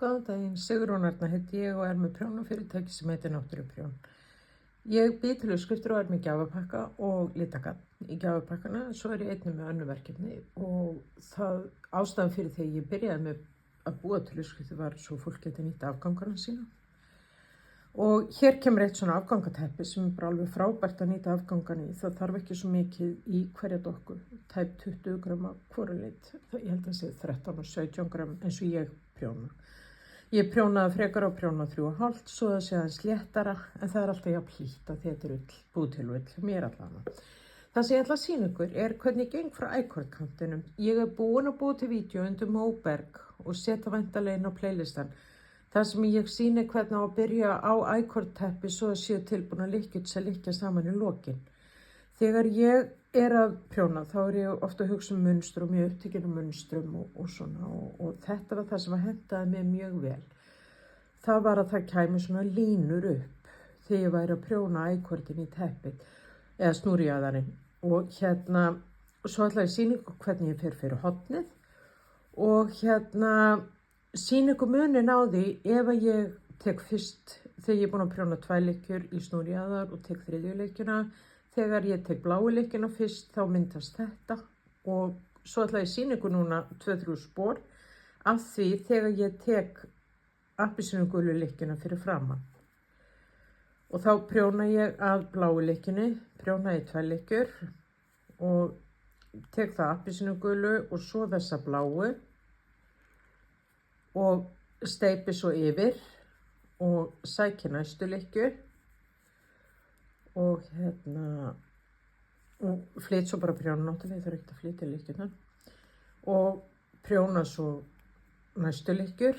Góðan daginn, Sigrún Arna heiti ég og með prjónafyrirtæki sem heitir Náttúruprjón. Ég bý til uppskriftir og með gjafapakka og litagarn í gjafapakkana, svo ég einnig með önnur verkefni og ástæðan fyrir þegar ég byrjaði með að búa til uppskriftir var svo fólk geti nýtt afgangarna sína. Og hér kemur eitt svona afgangateppi sem bara alveg frábært að nýta afgangan í. Það þarf ekki svo mikið í hverja dokku, tæp 20 gram af hvoru lit. Ég held að segja 13 og 17 gram eins og ég prjóna. Ég prjónaði frekar á prjóna 3,5 svo það sé aðeins léttara en það alltaf jafn hlýtt að þetta ull, búið til ull, mér allavega. Það sem ég ætla að sýna ykkur hvernig ég geng frá ækortkantinum. Ég búin að búa til vídeo undir Móberg og setja væntanlega inn á playlistan. Það sem ég sýni hvernig á að byrja á ækortteppi svo að séu tilbúin að lykkjut sem lykkja saman í lokin. Þegar ég að prjóna þá ég ofta að hugsa munstur og mjög upptekinn munstrum og svona og þetta var það sem hentaði mér mjög vel. Það var að það kæmi svona línur upp þegar ég væri að prjóna ækortin í teppið eða snúrjaðarinn og svo ætla ég að sýna ykkur hvernig ég fer fyrir hornið og sýna ykkur munin á því ef að ég tek fyrst þegar ég búin að prjóna 2 lykkjur í snúrjaðar og tek 3. lykkjuna. Þegar ég tek bláu lykkjuna fyrst þá myndast þetta og svo ætla ég að sýna ykkur núna 2-3 spor af því þegar ég tek appelsínugulu lykkjuna fyrir framan. Og þá prjóna ég að bláu lykkjunni, prjóna ég 2 lykkjur og tek það appelsínugulu og svo þessa bláu og steypi svo yfir og sæki næstu lykkju og og flyt svo bara prjóna náttúrulega, ég þarf ekkert að flytja lykkjuna og prjóna svo næstu lykkjur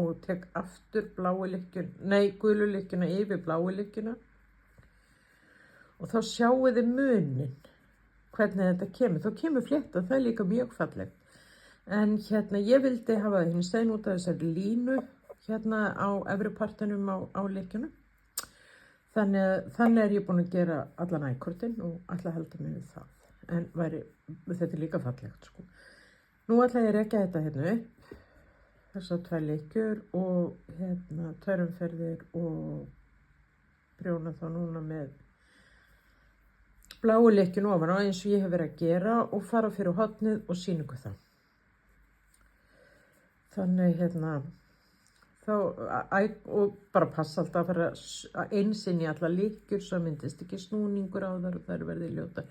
og tek aftur gulu lykkjuna yfir bláu lykkjuna og þá sjáu þið munin hvernig þetta kemur. Þá kemur flétta, það líka mjög fallegt. En ég vildi hafa það hinstein út af þessari línu á efri partinum á lykkjunum. Þannig ég búin að gera allan ækortinn og ætla að halda mig við það. En þetta líka fallegt sko. Nú ætla ég að rekja þetta upp, þessar 2 lykkjur og 2 umferðir og prjóna þá núna með bláu lykkjun ofan á eins og ég hef verið að gera og fara fyrir hornið og sýna ykkur það. Þannig og bara passa alltaf að fara einsinn í alla lykkjur svo myndist ekki snúningur á þar og þær verði ljótar.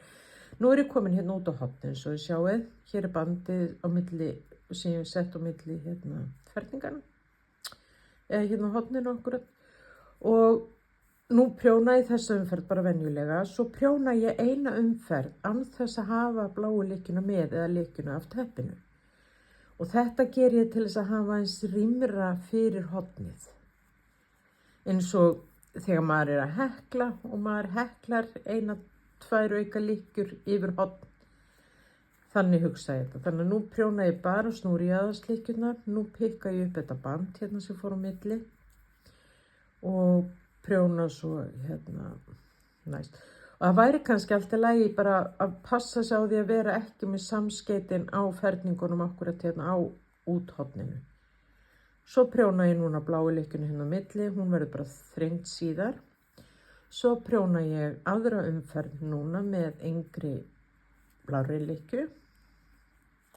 Nú ég komin út á hornið eins og þið sjáið. Hér bandið á milli sem ég sett á milli ferningarna eða horninu akkurat og nú prjóna ég þessa umferð bara venjulega, svo prjóna ég eina umferð án þess að hafa bláu lykkjuna með eða lykkjuna af teppinu. Og þetta ger ég til þess að hafa eins rýmra fyrir hornið. Eins og þegar maður að hekla og maður heklar 1-2 auka lykkjur yfir horn. Þannig hugsa ég þetta. Þannig að nú prjóna ég bara snúrjaðarslykkjurnar. Nú pikka ég upp þetta band sem fór á milli og prjóna svo næst. Og það væri kannski alltaf lagi bara að passa sig á því að vera ekki með samskeytin á ferningunum akkurat á úthorninu. Svo prjóna ég núna bláu lykkjuna á milli, hún verður bara þrengd síðar. Svo prjóna ég aðra umferð núna með engri blárri lykkju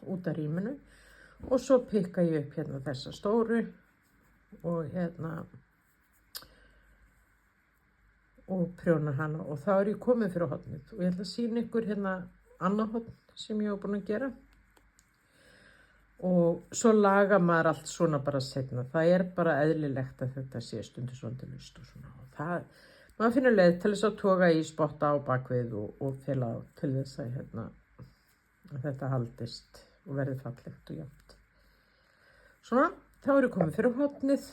út af rýminu og svo pikka ég upp þessa stóru og og prjóna hana og þá ég komin fyrir hornið og ég ætla að sýna ykkur annað horn sem ég hef búin að gera og svo laga maður allt svona bara seinna. Það bara eðlilegt að þetta sé stundum svolítið lust og svona og maður finnur leið til þess að toga í spotta á bakvið og fela á til þess að þetta haldist og verði fallegt og jafnt. Svona, þá ég komin fyrir hornið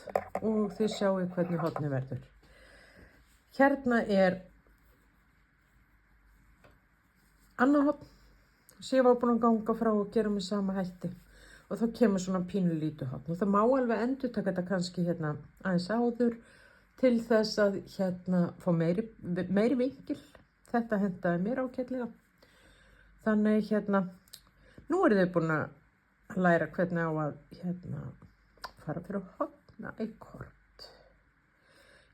og þið sjáu hvernig hornið verður. Annað horn sem ég var búin að ganga frá og gera með sama hætti og þá kemur svona pínulítið horn og það má alveg endurtaka þetta kannski aðeins áður til þess að fá meiri vinkil. Þetta hentaði mér ágætlega. Þannig nú þau búin að læra hvernig á að fara fyrir hotna í kort.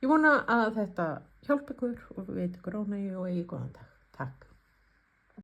Ég vona að þetta hjálpi ykkur og við ykkur ánægju og eigi góðan dag. Takk.